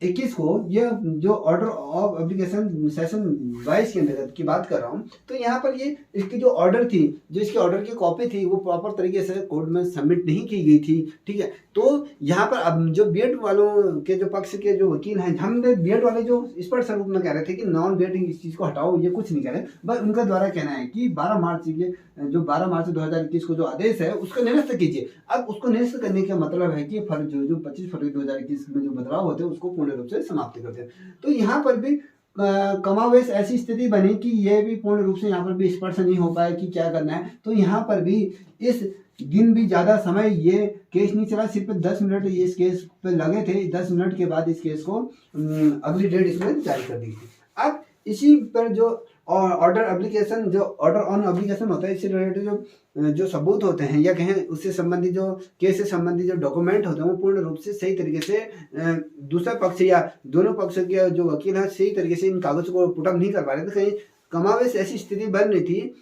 A: 21 को ये जो ऑर्डर ऑफ एप्लीकेशन सेशन 22 के अंतर्गत की बात कर रहा हूँ, तो यहाँ पर ये इसकी जो ऑर्डर थी, जो इसकी ऑर्डर की कॉपी थी, वो प्रॉपर तरीके से कोर्ट में सबमिट नहीं की गई थी। ठीक है, तो यहाँ पर अब जो बीएड वालों के जो पक्ष के जो वकील हैं, हम बीएड वाले जो स्पष्ट स्वरूप में कह रहे थे कि नॉन बीएड इस चीज़ को हटाओ, ये कुछ नहीं कह रहे, बस उनका द्वारा कहना है कि 12 मार्च ये जो 12 मार्च 2021 को जो आदेश है उसको निरस्त कीजिए। अब उसको निरस्त करने का मतलब है कि जो 25 फरवरी 2021 में जो बदलाव होते हैं उसको पूर्ण रूप से समाप्त कर दें। तो यहाँ पर भी कमावेश ऐसी स्थिति बनी कि ये भी पूर्ण रूप से यहाँ पर भी स्पष्ट नहीं हो पाया कि क्या करना है। तो यहाँ पर भी इस दिन भी ज़्यादा समय ये केस नहीं चला, सिर्फ 10 मिनट ये इस केस पे लगे थे। 10 मिनट के बाद इस केस को अगली डेट इसमें जारी कर दी थी। अब इसी पर जो ऑर्डर एप्लीकेशन, जो ऑर्डर ऑन एप्लीकेशन होता है, इससे रिलेटेड जो सबूत होते हैं या कहें उससे संबंधित जो केस से संबंधित जो डॉक्यूमेंट होते हैं वो पूर्ण रूप से सही तरीके से दूसरा पक्ष या दोनों पक्ष के जो वकील हैं सही तरीके से इन कागज को पुटअप नहीं कर पा रहे थे। कहीं कमावेश ऐसी स्थिति बन रही थी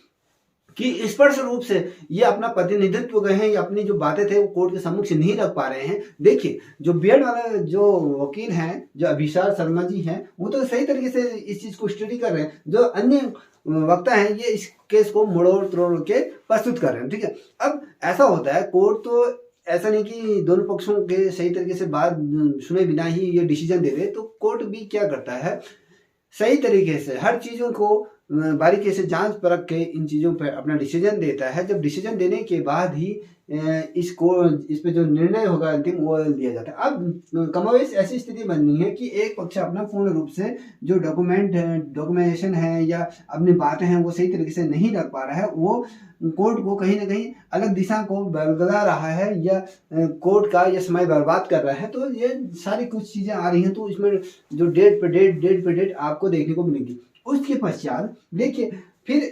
A: कि स्पष्ट रूप से ये अपना प्रतिनिधित्व गए हैं या अपनी जो बातें थे वो कोर्ट के सम्मुख से नहीं रख पा रहे हैं। देखिए, जो बीएड वाला जो वकील हैं, जो अभिषार शर्मा जी हैं, वो तो सही तरीके से इस चीज़ को स्टडी कर रहे हैं। जो अन्य वक्ता हैं ये इस केस को मोड़ोड़ तोड़ के प्रस्तुत कर रहे हैं। ठीक है, अब ऐसा होता है, कोर्ट तो ऐसा नहीं कि दोनों पक्षों के सही तरीके से बात सुने बिना ही ये डिसीजन दे दे। तो कोर्ट भी क्या करता है, सही तरीके से हर चीज़ों को बारीकी से जांच परख के इन चीज़ों पर अपना डिसीजन देता है। जब डिसीजन देने के बाद ही इस पे जो निर्णय होगा अंतिम वो दिया जाता है। अब कमोवेश ऐसी स्थिति बननी है कि एक पक्ष अपना पूर्ण रूप से जो डॉक्यूमेंटेशन है या अपनी बातें हैं वो सही तरीके से नहीं रख पा रहा है, वो कोर्ट को कहीं ना कहीं अलग दिशा को बदला रहा है या कोर्ट का ये समय बर्बाद कर रहा है। तो ये सारी कुछ चीज़ें आ रही हैं, तो इसमें जो डेट पे डेट आपको देखने को मिलेगी। उसके पश्चात देखिए, फिर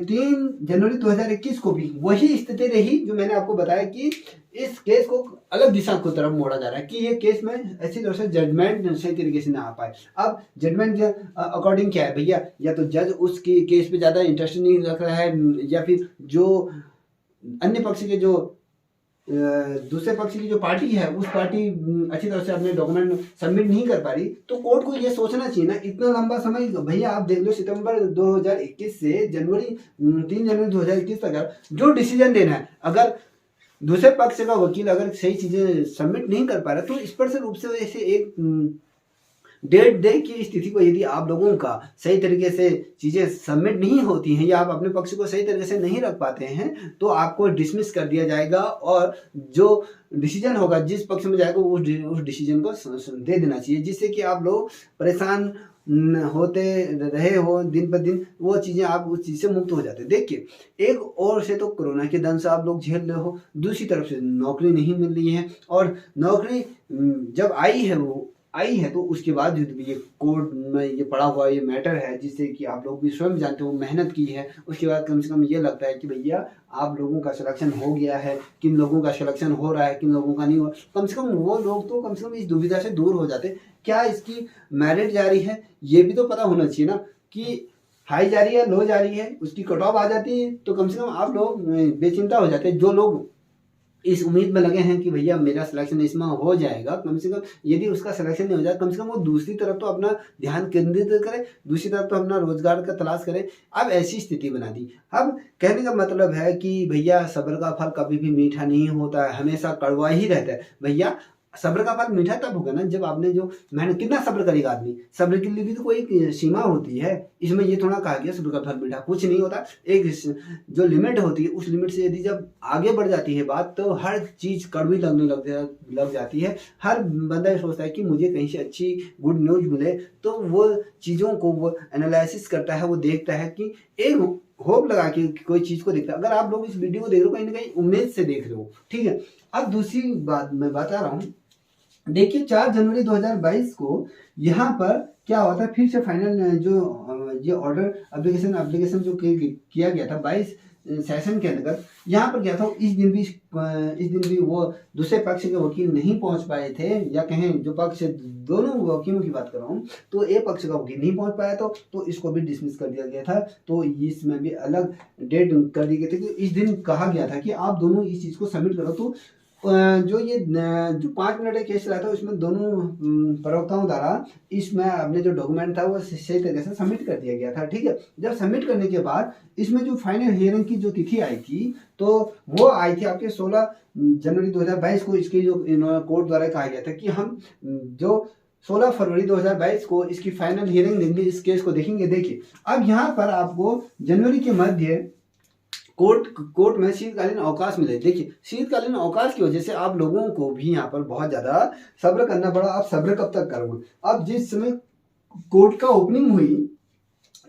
A: 3 जनवरी 2021 को भी वही स्थिति रही जो मैंने आपको बताया कि इस केस को अलग दिशा की तरफ मोड़ा जा रहा है कि ये केस में ऐसी तरह से जजमेंट सही तरीके से ना आ पाए। अब जजमेंट अकॉर्डिंग क्या है भैया, या तो जज उसकी केस पे ज़्यादा इंटरेस्ट नहीं रख रहा है, या फिर जो अन्य पक्ष के जो दूसरे पक्ष की जो पार्टी है उस पार्टी अच्छी तरह से अपने डॉक्यूमेंट सबमिट नहीं कर पा रही। तो कोर्ट को ये सोचना चाहिए ना, इतना लंबा समय भैया आप देख लो, सितंबर 2021 से 3 जनवरी 2021 तक जो डिसीजन देना है, अगर दूसरे पक्ष का वकील अगर सही चीजें सबमिट नहीं कर पा रहा तो स्पष्ट रूप से ऐसे एक डेट डे की स्थिति को यदि आप लोगों का सही तरीके से चीज़ें सबमिट नहीं होती हैं या आप अपने पक्ष को सही तरीके से नहीं रख पाते हैं तो आपको डिसमिस कर दिया जाएगा और जो डिसीजन होगा जिस पक्ष में जाएगा उस डिसीजन को दे देना चाहिए, जिससे कि आप लोग परेशान होते रहे हो दिन पर दिन, वो चीज़ें आप उस चीज़ से मुक्त हो जाते। देखिए, एक और से तो कोरोना के दंश से आप लोग झेल रहे हो, दूसरी तरफ से नौकरी नहीं मिल रही है, और नौकरी जब आई है तो उसके बाद ये कोर्ट में ये पड़ा हुआ ये मैटर है जिससे कि आप लोग भी स्वयं जानते हो मेहनत की है, उसके बाद कम से कम ये लगता है कि भैया आप लोगों का सिलेक्शन हो गया है, किन लोगों का सिलेक्शन हो रहा है, किन लोगों का नहीं हो, कम से कम वो लोग तो कम से कम इस दुविधा से दूर हो जाते। क्या इसकी मेरिट जारी है ये भी तो पता होना चाहिए ना, कि हाई जा रही है लो जा रही है, उसकी कट ऑफ आ जाती है तो कम से कम आप लोग बेचिंता हो जाते। जो लोग इस उम्मीद में लगे हैं कि भैया मेरा सिलेक्शन इसमें हो जाएगा, कम से कम यदि उसका सिलेक्शन नहीं हो जाए कम से कम वो दूसरी तरफ तो अपना ध्यान केंद्रित करे, दूसरी तरफ तो अपना रोजगार का तलाश करे। अब ऐसी स्थिति बना दी। अब कहने का मतलब है कि भैया सब्र का फल कभी भी मीठा नहीं होता है, हमेशा कड़वा ही रहता है। भैया सब्र का फल मीठा तब होगा ना जब आपने जो मेहनत, कितना सब्र करेगा आदमी, सब्र के लिए भी तो कोई सीमा होती है। इसमें ये थोड़ा कहा गया सब्र का फल मीठा, कुछ नहीं होता, एक जो लिमिट होती है उस लिमिट से यदि जब आगे बढ़ जाती है बात तो हर चीज़ कड़वी लगने लग जाती है। हर बंदा ये सोचता है कि मुझे कहीं से अच्छी गुड न्यूज मिले, तो वो चीज़ों को वो एनालिसिस करता है, वो देखता है कि एक होप लगा के कोई चीज़ को देखता है। अगर आप लोग इस वीडियो को देख रहे हो कहीं ना कहीं उम्मीद से देख रहे हो, ठीक है। अब दूसरी बात मैं बता रहा हूँ, देखिए 4 जनवरी 2022 को यहाँ पर क्या हुआ था, फिर से फाइनल जो ये ऑर्डर एप्लीकेशन जो किया गया था 22 सेशन के अंतर्गत, यहाँ पर क्या था, इस दिन भी वो दूसरे पक्ष के वकील नहीं पहुंच पाए थे, या कहें जो पक्ष, दोनों वकीलों की बात कर रहा हूँ, तो एक पक्ष का वकील नहीं पहुंच पाया तो इसको भी डिसमिस कर दिया गया था। तो इसमें भी अलग डेट कर दी गई थी कि इस दिन कहा गया था कि आप दोनों इस चीज़ को सबमिट करो। तो जो 5 मिनट का केस चला था उसमें दोनों प्रवक्ताओं द्वारा इसमें अपने जो डॉक्यूमेंट था वो सही तरीके से सबमिट कर दिया गया था। ठीक है, जब सबमिट करने के बाद इसमें जो फाइनल हियरिंग की जो तिथि आई थी तो वो आई थी आपके 16 जनवरी 2022 को। इसकी जो कोर्ट द्वारा कहा गया था कि हम जो 16 फरवरी 2022 को इसकी फाइनल हियरिंग देंगे, इस केस को देखेंगे। देखिए अब यहाँ पर आपको जनवरी के मध्य कोर्ट में शीतकालीन अवकाश मिले। देखिए शीतकालीन अवकाश की वजह से आप लोगों को भी यहाँ पर बहुत ज्यादा सब्र करना पड़ा। आप सब्र कब तक करोगे? अब जिस समय कोर्ट का ओपनिंग हुई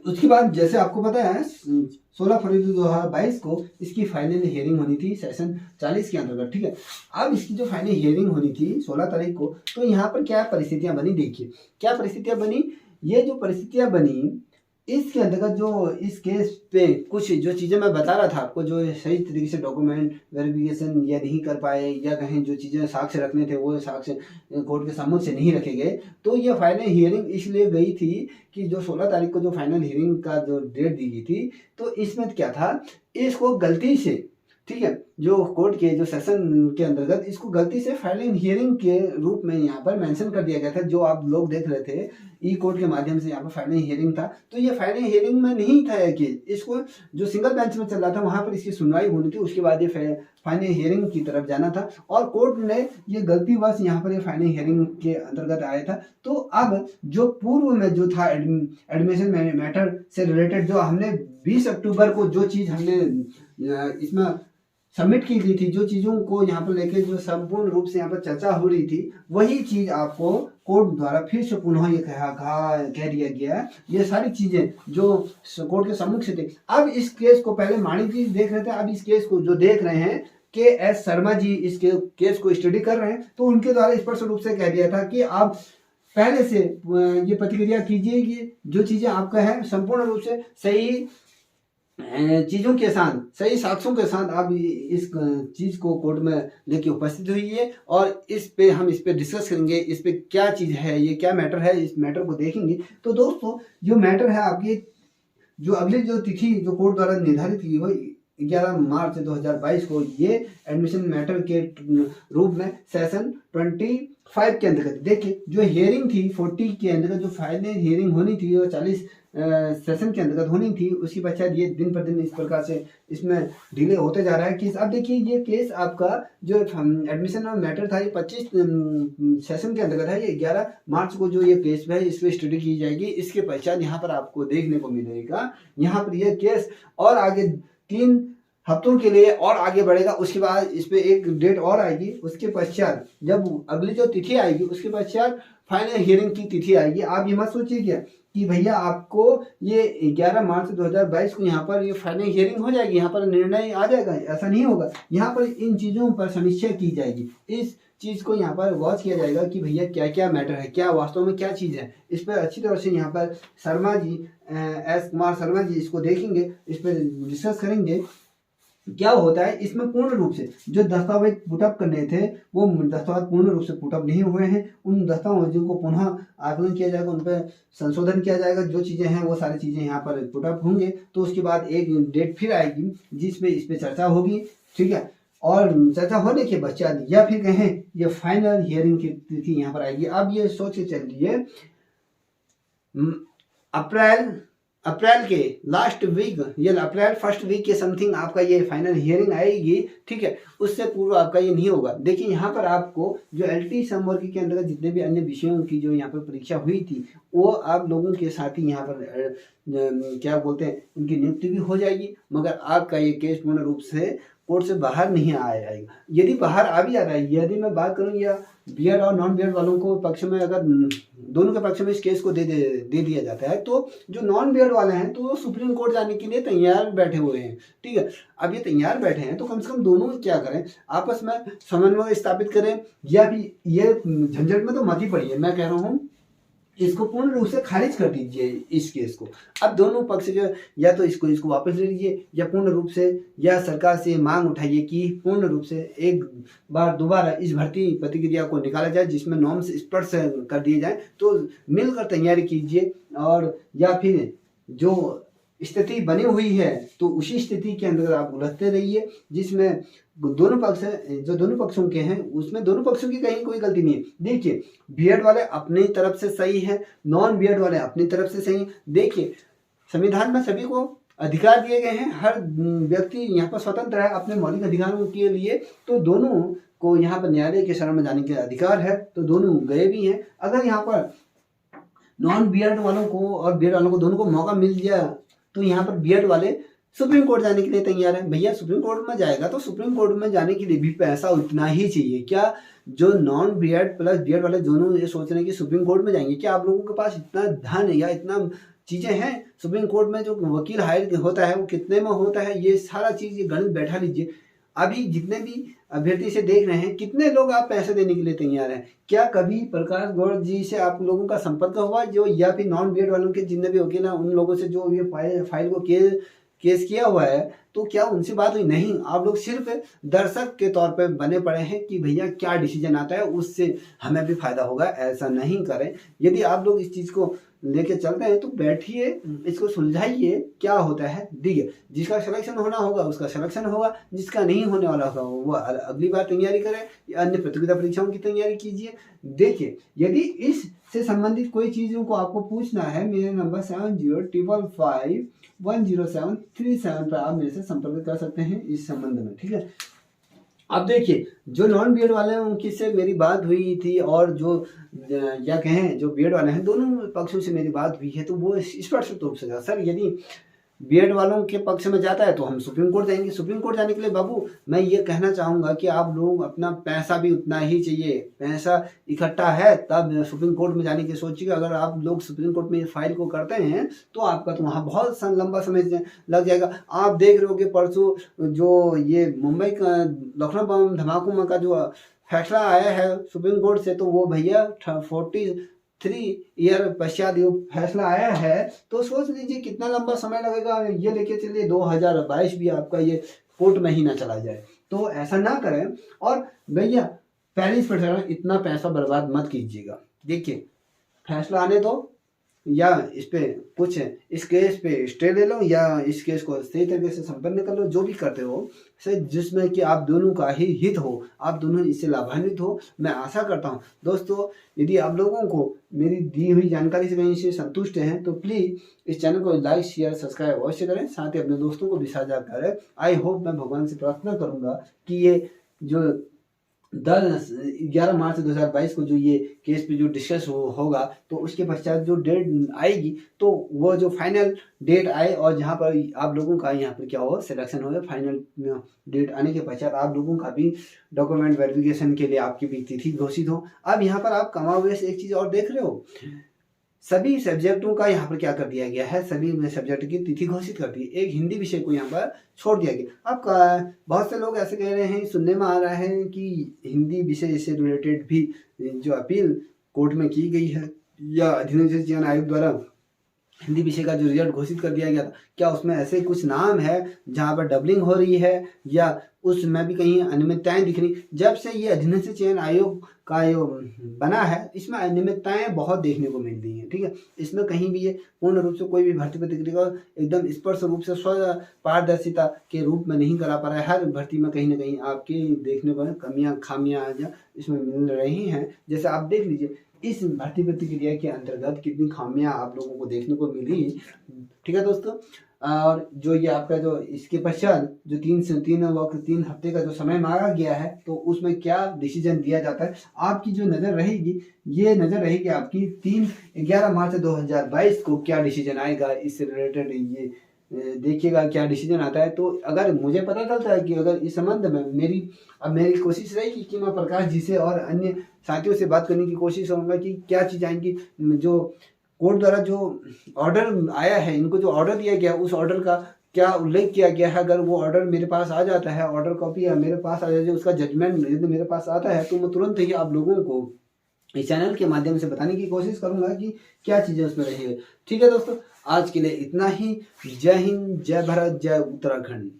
A: उसके बाद जैसे आपको पता है 16 फरवरी 2022 को इसकी फाइनल हियरिंग होनी थी सेशन 40 के अंतर्गत। ठीक है, अब इसकी जो फाइनल हियरिंग होनी थी 16 तारीख को, तो यहाँ पर क्या परिस्थितियां बनी। देखिए क्या परिस्थितियां बनी। ये जो परिस्थितियां बनी इसके अंतर्गत जो इस केस पे कुछ जो चीज़ें मैं बता रहा था आपको, जो सही तरीके से डॉक्यूमेंट वेरिफिकेशन या नहीं कर पाए, या कहीं जो चीज़ें साक्ष्य रखने थे वो साक्ष्य कोर्ट के सम्मुख से नहीं रखे गए, तो ये फाइनल हियरिंग इसलिए गई थी कि जो 16 तारीख को जो फाइनल हियरिंग का जो डेट दी गई थी, तो इसमें क्या था, इसको गलती से, ठीक है, जो कोर्ट के जो सेशन के अंतर्गत इसको गलती से फाइनल हियरिंग के रूप में यहाँ पर मेंशन कर दिया गया था। जो आप लोग देख रहे थे ई कोर्ट के माध्यम से यहाँ पर फाइनल हियरिंग था, तो ये फाइनल हियरिंग में नहीं था कि इसको जो सिंगल बेंच में चल रहा था वहां पर इसकी सुनवाई होनी थी, उसके बाद ये फाइनल हियरिंग की तरफ जाना था और कोर्ट ने ये गलतीवश यहाँ पर ये फाइनल हियरिंग के अंतर्गत आया था। तो अब जो पूर्व में जो था एडमिशन मैटर से रिलेटेड जो हमने 20 अक्टूबर को जो चीज हमने इसमें सबमिट की गई थी, जो चीज़ों को यहाँ पर लेके जो संपूर्ण रूप से यहाँ पर चर्चा हो रही थी, वही चीज़ आपको कोर्ट द्वारा फिर से पुनः ये कह दिया गया। ये सारी चीज़ें जो कोर्ट के सम्मुख से थे। अब इस केस को पहले माणिक जी देख रहे थे, अब इस केस को जो देख रहे हैं KS शर्मा जी इस केस को स्टडी कर रहे हैं, तो उनके द्वारा स्पष्ट रूप से कह दिया था कि आप पहले से ये प्रतिक्रिया कीजिए कि जो चीज़ें आपका है संपूर्ण रूप से सही चीजों के साथ, सही साक्ष्यों के साथ आप इस चीज को कोर्ट में लेके उपस्थित हुई है और इस पे डिस्कस करेंगे, इस पे क्या चीज है, ये क्या मैटर है, इस मैटर को देखेंगे। तो दोस्तों जो मैटर है आपकी जो अगली जो तिथि जो कोर्ट द्वारा निर्धारित की वो 11 मार्च 2022 को ये एडमिशन मैटर के रूप में सेशन 25 के अंतर्गत, देखिए जो हियरिंग थी 40 के अंतर्गत जो फाइनल हियरिंग होनी थी वो 40 सेशन के अंतर्गत होनी थी, उसकी पश्चात ये दिन पर दिन इस प्रकार से इसमें डिले होते जा रहा है केस। अब देखिए ये केस आपका जो एडमिशन मैटर था ये 25 सेशन के अंतर्गत है, ये 11 मार्च को जो ये केस है इस पर स्टडी की जाएगी। इसके पश्चात यहाँ पर आपको देखने को मिलेगा यहाँ पर ये केस और आगे 3 हफ्तों के लिए और आगे बढ़ेगा। उसके बाद इस पे एक डेट और आएगी, उसके पश्चात जब अगली जो तिथि आएगी उसके पश्चात फाइनल हियरिंग की तिथि आएगी। आप ये मत सोचिए क्या कि भैया आपको ये 11 मार्च 2022 को यहाँ पर ये फाइनल हियरिंग हो जाएगी, यहाँ पर निर्णय आ जाएगा, ऐसा नहीं होगा। यहाँ पर इन चीज़ों पर समीक्षा की जाएगी, इस चीज़ को यहाँ पर वॉच किया जाएगा कि भैया क्या क्या मैटर है, क्या वास्तव में क्या चीज़ है। इस पर अच्छी तरह से यहाँ पर शर्मा जी S कुमार शर्मा जी इसको देखेंगे, इस पर डिस्कस करेंगे क्या होता है। इसमें पूर्ण रूप से जो दस्तावेज पुटअप करने थे वो दस्तावेज पूर्ण रूप से पुटअप नहीं हुए हैं, उन दस्तावेजों को पुनः आकलन किया जाएगा, उन पर संशोधन किया जाएगा, जो चीज़ें हैं वो सारी चीज़ें यहाँ पर पुटअप होंगे। तो उसके बाद एक डेट फिर आएगी जिसपे इस पर चर्चा होगी, ठीक है, और चर्चा होने के पश्चात या फिर कहें ये फाइनल हियरिंग की तिथि यहाँ पर आएगी। अब ये सोच के चलिए अप्रैल के लास्ट वीक या अप्रैल फर्स्ट वीक के समथिंग आपका ये फाइनल हियरिंग आएगी, ठीक है, उससे पूर्व आपका ये नहीं होगा। देखिए यहाँ पर आपको जो LT समवर्ग के अंतर्गत जितने भी अन्य विषयों की जो यहाँ पर परीक्षा हुई थी वो आप लोगों के साथ ही यहाँ पर क्या बोलते हैं उनकी नियुक्ति भी हो जाएगी, मगर आपका ये केस पूर्ण रूप से कोर्ट से बाहर नहीं आएगा। यदि बाहर आ भी आ रहा है, यदि मैं बात करूँ या बीएड और नॉन बीएड वालों को पक्ष में, अगर दोनों के पक्ष में इस केस को दे दिया जाता है, तो जो नॉन बीएड वाले हैं तो वो सुप्रीम कोर्ट जाने के लिए तैयार बैठे हुए हैं, ठीक है। अब ये तैयार बैठे हैं तो कम से कम दोनों क्या करें, आपस में समन्वय स्थापित करें, या फिर ये झंझट में तो मत ही पड़िए। मैं कह रहा हूँ इसको पूर्ण रूप से खारिज कर दीजिए इस केस को। अब दोनों पक्ष जो या तो इसको वापस ले लीजिए या पूर्ण रूप से या सरकार से मांग उठाइए कि पूर्ण रूप से एक बार दोबारा इस भर्ती प्रतिक्रिया को निकाला जाए जिसमें नॉर्म्स स्पष्ट कर दिए जाए। तो मिलकर तैयारी कीजिए और या फिर जो स्थिति बनी हुई है तो उसी स्थिति के अंदर आप उलझते रहिए जिसमें दोनों पक्ष हैं, जो दोनों पक्षों के हैं उसमें दोनों पक्षों की कहीं कोई गलती नहीं है। देखिए बीएड वाले अपनी तरफ से सही है, नॉन बीएड वाले अपनी तरफ से सही है। देखिए संविधान में सभी को अधिकार दिए गए हैं, हर व्यक्ति यहाँ पर स्वतंत्र है अपने मौलिक अधिकारों के लिए, तो दोनों को यहाँ पर न्यायालय के शरण में जाने के अधिकार है, तो दोनों गए भी हैं। अगर यहाँ पर नॉन बीएड वालों को और बीएड वालों को दोनों को मौका मिल गया तो यहाँ पर बीएड वाले सुप्रीम कोर्ट जाने के लिए तैयार है। भैया सुप्रीम कोर्ट में जाएगा तो सुप्रीम कोर्ट में जाने के लिए भी पैसा उतना ही चाहिए। क्या जो नॉन बीएड प्लस बीएड वाले दोनों ये सोच रहे हैं कि सुप्रीम कोर्ट में जाएंगे, क्या आप लोगों के पास इतना धन या इतना चीजें हैं? सुप्रीम कोर्ट में जो वकील हायर होता है वो कितने में होता है, ये सारा चीज ये गणित बैठा लीजिए। अभी जितने भी अभ्यर्थी से देख रहे हैं कितने लोग आप पैसे देने के लिए तैयार हैं? क्या कभी प्रकाश गौड़ जी से आप लोगों का संपर्क हुआ, जो या फिर नॉन बीएड वालों के जितने भी वकील हैं उन लोगों से जो ये फाइल को केस किया हुआ है, तो क्या उनसे बात हुई? नहीं, आप लोग सिर्फ दर्शक के तौर पे बने पड़े हैं कि भैया क्या डिसीजन आता है उससे हमें भी फायदा होगा। ऐसा नहीं करें। यदि आप लोग इस चीज को लेके चलते हैं तो बैठिए, इसको सुलझाइए, क्या होता है देखिए। जिसका सिलेक्शन होना होगा उसका सिलेक्शन होगा, जिसका नहीं होने वाला होगा वो अगली बार तैयारी करे या अन्य प्रतियोगिता परीक्षाओं की तैयारी कीजिए। देखिए यदि इससे संबंधित कोई चीज़ों को आपको पूछना है, मेरे नंबर 7055510737 पर आप मेरे से संपर्क कर सकते हैं इस संबंध में, ठीक है। अब देखिए जो नॉन बीएड वाले हैं उनकी से मेरी बात हुई थी और जो क्या कहें जो बीएड वाले हैं दोनों पक्षों से मेरी बात हुई है, तो वो स्पष्ट रूप से सर यदि बीएड वालों के पक्ष में जाता है तो हम सुप्रीम कोर्ट जाएंगे। सुप्रीम कोर्ट जाने के लिए बाबू मैं ये कहना चाहूँगा कि आप लोग अपना पैसा भी उतना ही चाहिए, पैसा इकट्ठा है तब सुप्रीम कोर्ट में जाने की सोचिएगा। अगर आप लोग सुप्रीम कोर्ट में फाइल को करते हैं तो आपका तो वहाँ बहुत लंबा समय लग जाएगा। आप देख रहे हो कि परसों जो ये मुंबई का लखनऊ बम धमाकों का जो फैसला आया है सुप्रीम कोर्ट से, तो वो भैया 43 ईयर पश्चात ये फैसला आया है, तो सोच लीजिए कितना लंबा समय लगेगा। ये लेके चलिए 2022 भी आपका ये कोर्ट में ही ना चला जाए, तो ऐसा ना करें। और भैया पहले इस पर इतना पैसा बर्बाद मत कीजिएगा। देखिए फैसला आने दो या इस पे कुछ इस केस पे स्टे ले लो या इस केस को सही तरीके से संपन्न कर लो, जो भी करते हो सही जिसमें कि आप दोनों का ही हित हो, आप दोनों इससे लाभान्वित हो। मैं आशा करता हूं दोस्तों यदि आप लोगों को मेरी दी हुई जानकारी से कहीं से संतुष्ट हैं तो प्लीज़ इस चैनल को लाइक शेयर सब्सक्राइब अवश्य करें, साथ ही अपने दोस्तों को भी साझा करें। आई होप मैं भगवान से प्रार्थना करूँगा कि ये जो 11 मार्च 2022 को जो ये केस पे जो डिस्कस होगा तो उसके पश्चात जो डेट आएगी तो वो जो फाइनल डेट आए और जहाँ पर आप लोगों का यहाँ पर क्या हो सिलेक्शन हो, फाइनल डेट आने के पश्चात आप लोगों का भी डॉक्यूमेंट वेरिफिकेशन के लिए आपकी भी तिथि घोषित हो। अब यहाँ पर आप कमाओगे से एक चीज़ और देख रहे हो, सभी सब्जेक्टों का यहाँ पर क्या कर दिया गया है, सभी सब्जेक्ट की तिथि घोषित कर दी, एक हिंदी विषय को यहाँ पर छोड़ दिया गया। अब बहुत से लोग ऐसे कह रहे हैं, सुनने में आ रहा है कि हिंदी विषय से रिलेटेड भी जो अपील कोर्ट में की गई है या अधिनियम चयन आयोग द्वारा हिंदी विषय का जो रिजल्ट घोषित कर दिया गया था, क्या उसमें ऐसे कुछ नाम है जहाँ पर डबलिंग हो रही है या उसमें भी कहीं अनियमितताएं दिख रही? जब से ये अधिनियम चयन आयोग का जो बना है इसमें अनियमितताएं बहुत देखने को मिल रही हैं, ठीक है। इसमें कहीं भी ये पूर्ण रूप से कोई भी भर्ती प्रक्रिया को एकदम स्पष्ट रूप से स्व पारदर्शिता के रूप में नहीं करा पा रहा है। हर भर्ती में कहीं ना कहीं आपके देखने को कमियां खामियां इसमें मिल रही हैं। जैसे आप देख लीजिए इस भर्ती प्रक्रिया के अंतर्गत कितनी खामियां आप लोगों को देखने को मिली, ठीक है दोस्तों। और जो ये आपका जो इसके पश्चात जो 3 हफ्ते का जो समय मांगा गया है तो उसमें क्या डिसीजन दिया जाता है, आपकी जो नज़र रहेगी ये नज़र रहेगी आपकी 11 मार्च 2022 को क्या डिसीजन आएगा इससे रिलेटेड, ये देखिएगा क्या डिसीजन आता है। तो अगर मुझे पता चलता है कि अगर इस संबंध में मेरी कोशिश रहेगी कि मैं प्रकाश जी से और अन्य साथियों से बात करने की कोशिश करूँगा कि क्या चीज़ आएंगी। जो कोर्ट द्वारा जो ऑर्डर आया है, इनको जो ऑर्डर दिया गया उस ऑर्डर का क्या उल्लेख किया गया है, अगर वो ऑर्डर मेरे पास आ जाता है, ऑर्डर कॉपी मेरे पास आ जाए, उसका जजमेंट यदि मेरे पास आता है तो मैं तुरंत ही आप लोगों को इस चैनल के माध्यम से बताने की कोशिश करूंगा कि क्या चीज़ें उसमें रही है। ठीक है दोस्तों, आज के लिए इतना ही। जय हिंद, जय भारत, जय उत्तराखंड।